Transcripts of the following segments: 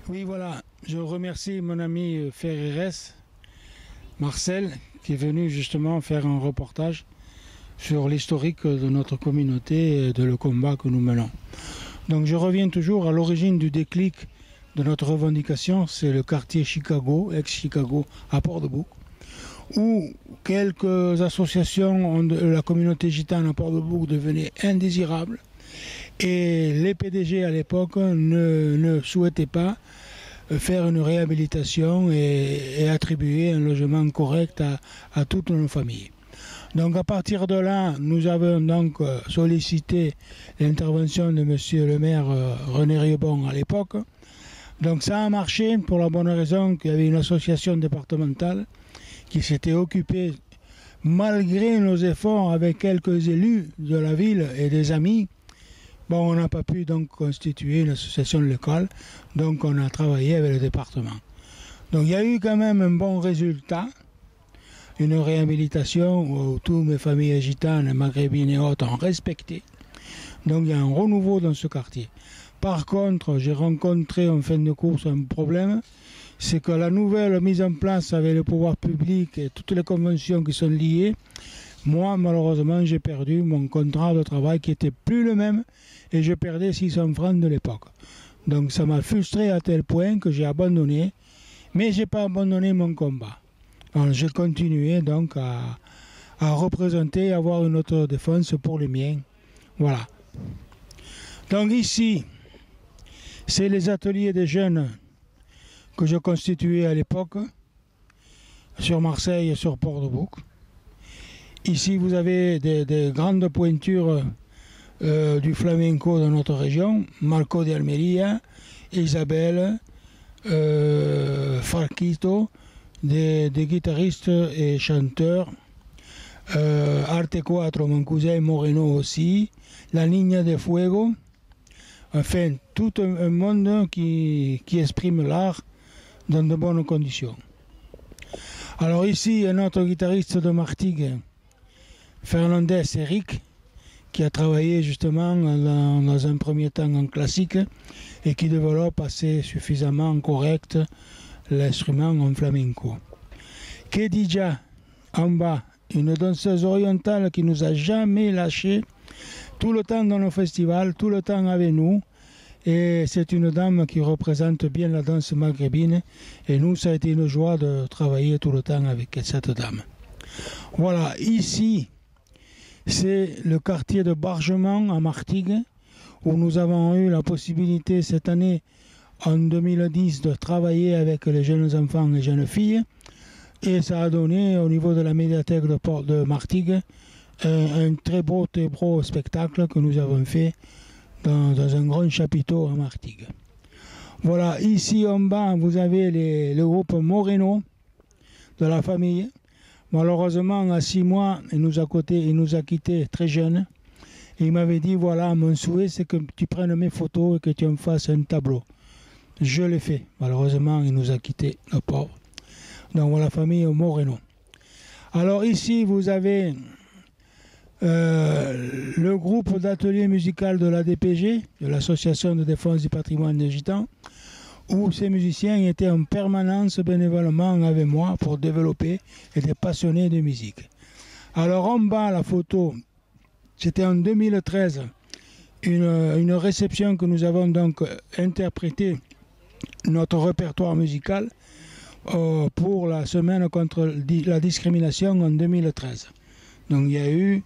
Oui, voilà, je remercie mon ami Ferreres, Marcel, qui est venu justement faire un reportage sur l'historique de notre communauté et de le combat que nous menons. Donc je reviens toujours à l'origine du déclic de notre revendication, c'est le quartier Chicago, ex-Chicago, à Port-de-Bouc, où quelques associations de la communauté gitane à Port-de-Bouc devenaient indésirables et les PDG à l'époque ne souhaitaient pas faire une réhabilitation et attribuer un logement correct à toutes nos familles. Donc à partir de là, nous avons donc sollicité l'intervention de monsieur le maire René Riobon à l'époque. Donc ça a marché pour la bonne raison qu'il y avait une association départementale qui s'était occupée, malgré nos efforts avec quelques élus de la ville et des amis. Bon, on n'a pas pu donc constituer une association locale, donc on a travaillé avec le département. Donc il y a eu quand même un bon résultat, une réhabilitation où toutes mes familles gitanes, maghrébines et autres ont respecté. Donc il y a un renouveau dans ce quartier. Par contre, j'ai rencontré en fin de course un problème, c'est que la nouvelle mise en place avec le pouvoir public et toutes les conventions qui sont liées, moi malheureusement j'ai perdu mon contrat de travail qui n'était plus le même et je perdais 600 francs de l'époque. Donc ça m'a frustré à tel point que j'ai abandonné, mais je n'ai pas abandonné mon combat. Alors j'ai continué donc à représenter, à avoir une autre défense pour les miens. Voilà. Donc ici, c'est les ateliers des jeunes que je constituais à l'époque, sur Marseille et sur Port-de-Bouc. Ici, vous avez des grandes pointures du flamenco de notre région, Marco de Almeria, Isabelle, Farquito, des guitaristes et chanteurs, Arte Quattro, mon cousin Moreno aussi, La Niña de Fuego, enfin, tout un monde qui exprime l'art dans de bonnes conditions. Alors ici, un autre guitariste de Martigues, Fernandez Eric, qui a travaillé justement dans un premier temps en classique et qui développe assez suffisamment correct l'instrument en flamenco. Khadija, en bas, une danseuse orientale qui nous a jamais lâchés, tout le temps dans nos festivals, tout le temps avec nous. Et c'est une dame qui représente bien la danse maghrébine. Et nous, ça a été une joie de travailler tout le temps avec cette dame. Voilà, ici, c'est le quartier de Bargement à Martigues, où nous avons eu la possibilité cette année, en 2010, de travailler avec les jeunes enfants et jeunes filles. Et ça a donné, au niveau de la médiathèque de Martigues, un très beau spectacle que nous avons fait dans un grand chapiteau à Martigues. Voilà, ici en bas, vous avez le groupe Moreno de la famille. Malheureusement, à 6 mois, il nous a quittés très jeunes. Et il m'avait dit, voilà, mon souhait, c'est que tu prennes mes photos et que tu en fasses un tableau. Je l'ai fait. Malheureusement, il nous a quittés, le pauvre. Donc voilà, la famille Moreno. Alors ici, vous avez le groupe d'atelier musical de l'ADPG, de l'Association de défense du patrimoine des Gitans, où ces musiciens étaient en permanence bénévolement avec moi pour développer et des passionnés de musique. Alors en bas, la photo, c'était en 2013, une réception que nous avons donc interprété notre répertoire musical pour la semaine contre la discrimination en 2013. Donc il y a eu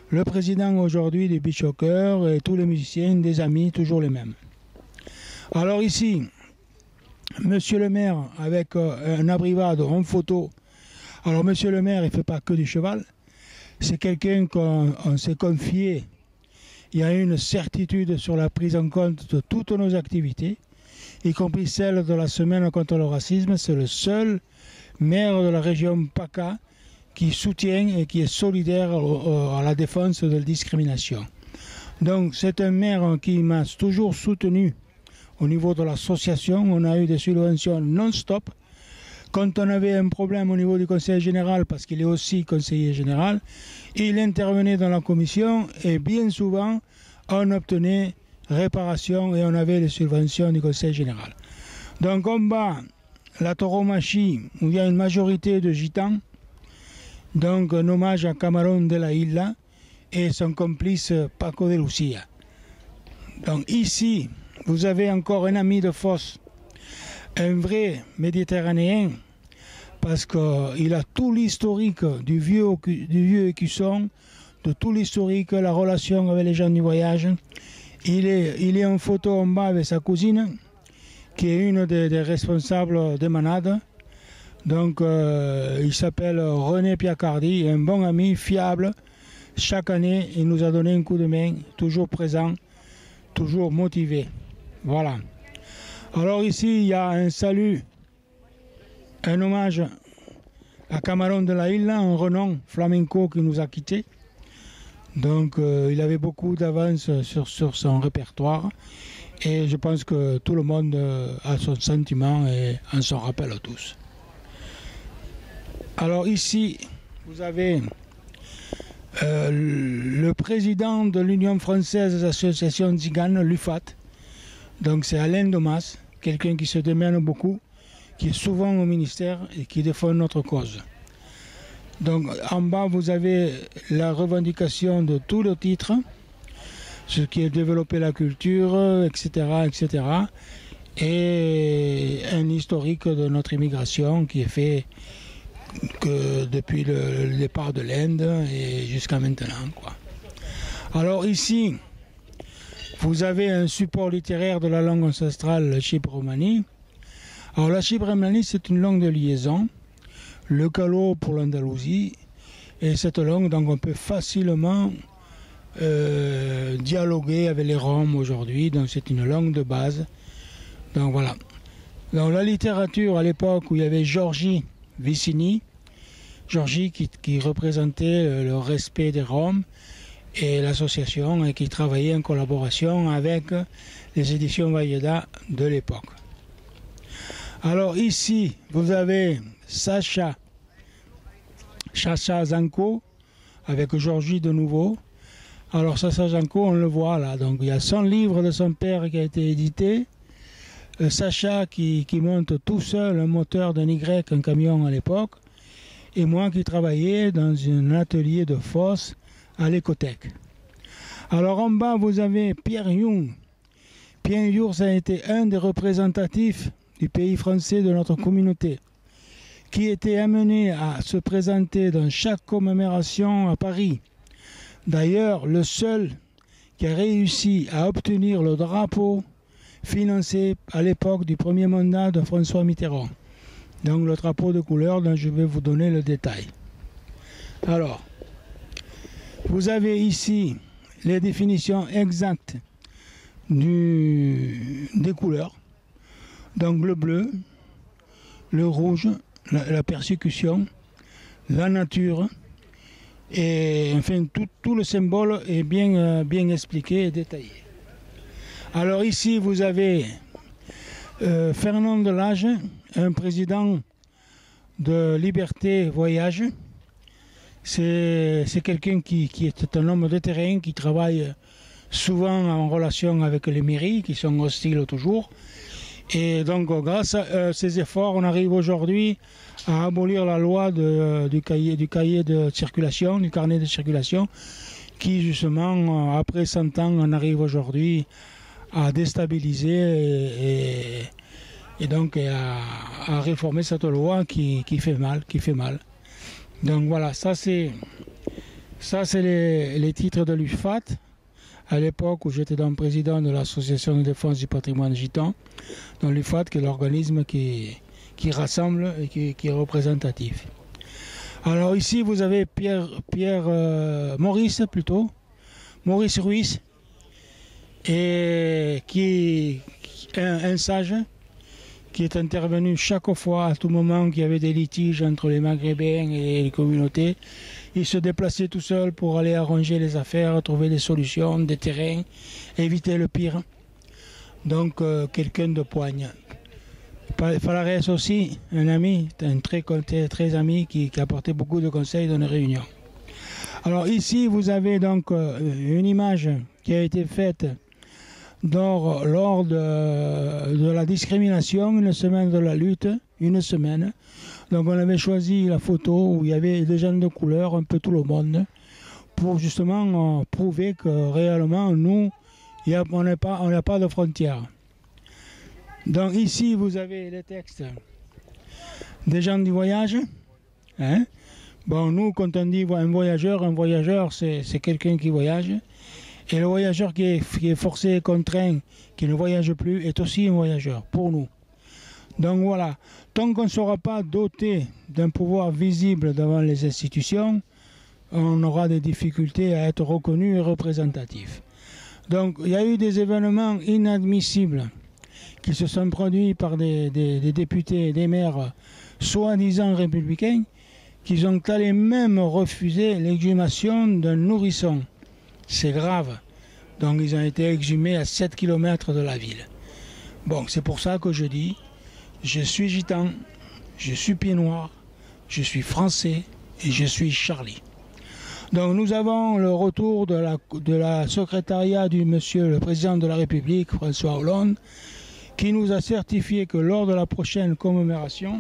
le président aujourd'hui des Bichokers et tous les musiciens, des amis, toujours les mêmes. Alors ici, monsieur le maire avec un abrivade en photo. Alors monsieur le maire, il ne fait pas que du cheval. C'est quelqu'un qu'on s'est confié. Il y a une certitude sur la prise en compte de toutes nos activités, y compris celle de la semaine contre le racisme. C'est le seul maire de la région PACA qui soutient et qui est solidaire à la défense de la discrimination. Donc c'est un maire qui m'a toujours soutenu au niveau de l'association. On a eu des subventions non-stop. Quand on avait un problème au niveau du conseil général, parce qu'il est aussi conseiller général, il intervenait dans la commission et bien souvent on obtenait réparation et on avait les subventions du conseil général. Donc en bas, la tauromachie, où il y a une majorité de gitans. Donc un hommage à Camarón de la Isla et son complice Paco de Lucia. Donc ici, vous avez encore un ami de fosse, un vrai méditerranéen, parce qu'il a tout l'historique du vieux écusson, de tout l'historique, la relation avec les gens du voyage. Il est en photo en bas avec sa cousine, qui est une des responsables des manades. Donc il s'appelle René Piacardi, un bon ami, fiable. Chaque année, il nous a donné un coup de main, toujours présent, toujours motivé. Voilà. Alors ici, il y a un salut, un hommage à Camarón de la Isla, un renom flamenco qui nous a quittés. Donc il avait beaucoup d'avance sur son répertoire. Et je pense que tout le monde a son sentiment et en s'en rappelle tous. Alors ici, vous avez le président de l'Union française des associations tziganes, l'UFAT. Donc c'est Alain Domas, quelqu'un qui se démène beaucoup, qui est souvent au ministère et qui défend notre cause. Donc en bas, vous avez la revendication de tout le titre, ce qui est développer la culture, etc., etc. Et un historique de notre immigration qui est fait que depuis le départ de l'Inde et jusqu'à maintenant, quoi. Alors ici, vous avez un support littéraire de la langue ancestrale, le chypre-romani. Alors la chypre-romani, c'est une langue de liaison, le calo pour l'Andalousie, et cette langue, donc on peut facilement dialoguer avec les Roms aujourd'hui, donc c'est une langue de base. Donc voilà. Dans la littérature, à l'époque où il y avait Giorgi Vicini, Giorgi qui représentait le respect des Roms et l'association et qui travaillait en collaboration avec les éditions Valleda de l'époque. Alors ici, vous avez Sacha Zanko avec Giorgi de nouveau. Alors Sacha Zanko, on le voit là, donc il y a 100 livres de son père qui a été édité. Sacha qui monte tout seul un moteur d'un Y, un camion à l'époque, et moi qui travaillais dans un atelier de fosse à l'écothèque. Alors en bas, vous avez Pierre Young. Pierre Young, ça a été un des représentatifs du pays français de notre communauté, qui était amené à se présenter dans chaque commémoration à Paris. D'ailleurs, le seul qui a réussi à obtenir le drapeau financé à l'époque du premier mandat de François Mitterrand. Donc le drapeau de couleur dont je vais vous donner le détail. Alors, vous avez ici les définitions exactes des couleurs. Donc le bleu, le rouge, la persécution, la nature, et enfin tout le symbole est bien expliqué et détaillé. Alors ici vous avez Fernand Delage, un président de Liberté Voyage. C'est quelqu'un qui est un homme de terrain qui travaille souvent en relation avec les mairies qui sont hostiles toujours. Et donc grâce à ces efforts, on arrive aujourd'hui à abolir la loi du cahier de circulation, du carnet de circulation, qui justement, après 100 ans, on arrive aujourd'hui à déstabiliser et donc à réformer cette loi qui fait mal. Donc voilà, ça c'est les titres de l'UFAT, à l'époque où j'étais donc président de l'Association de défense du patrimoine gitan, dans l'UFAT qui est l'organisme qui rassemble et qui est représentatif. Alors ici vous avez Maurice Ruiz, et qui est un sage qui est intervenu chaque fois, à tout moment qu'il y avait des litiges entre les Maghrébins et les communautés. Il se déplaçait tout seul pour aller arranger les affaires, trouver des solutions, des terrains, éviter le pire. Donc quelqu'un de poigne. Falares aussi, un ami, un très ami qui apportait beaucoup de conseils dans les réunions. Alors ici vous avez donc une image qui a été faite lors de la discrimination, une semaine de la lutte, une semaine. Donc on avait choisi la photo où il y avait des gens de couleur, un peu tout le monde, pour justement prouver que réellement, nous, on n'a pas de frontières. Donc ici, vous avez les textes des gens du voyage. Hein? Bon, nous, quand on dit un voyageur, c'est quelqu'un qui voyage. Et le voyageur qui est forcé, contraint, qui ne voyage plus, est aussi un voyageur, pour nous. Donc voilà, tant qu'on ne sera pas doté d'un pouvoir visible devant les institutions, on aura des difficultés à être reconnu et représentatif. Donc il y a eu des événements inadmissibles qui se sont produits par des députés et des maires soi-disant républicains, qui ont allé même refuser l'exhumation d'un nourrisson. C'est grave. Donc ils ont été exhumés à 7 km de la ville. Bon, c'est pour ça que je dis, je suis gitan, je suis pied noir, je suis français et je suis Charlie. Donc nous avons le retour de la secrétariat du monsieur le président de la République, François Hollande, qui nous a certifié que lors de la prochaine commémoration,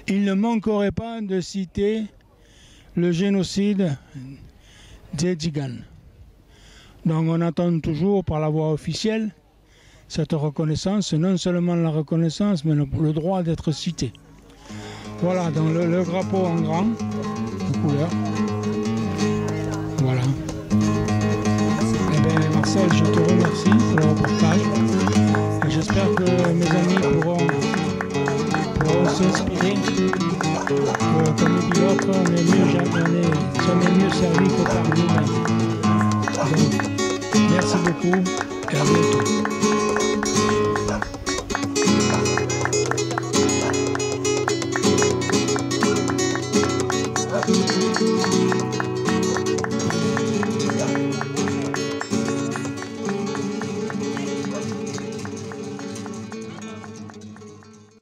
il ne manquerait pas de citer le génocide des Tziganes. Donc on attend toujours par la voie officielle cette reconnaissance, non seulement la reconnaissance, mais le droit d'être cité. Voilà, donc le drapeau en grand, de couleur. Voilà. Eh bien Marcel, je te remercie pour le reportage. Et j'espère que mes amis pourront s'inspirer. Comme dit l'autre, on est mieux servi que par nous-mêmes. Donc, merci beaucoup et à bientôt.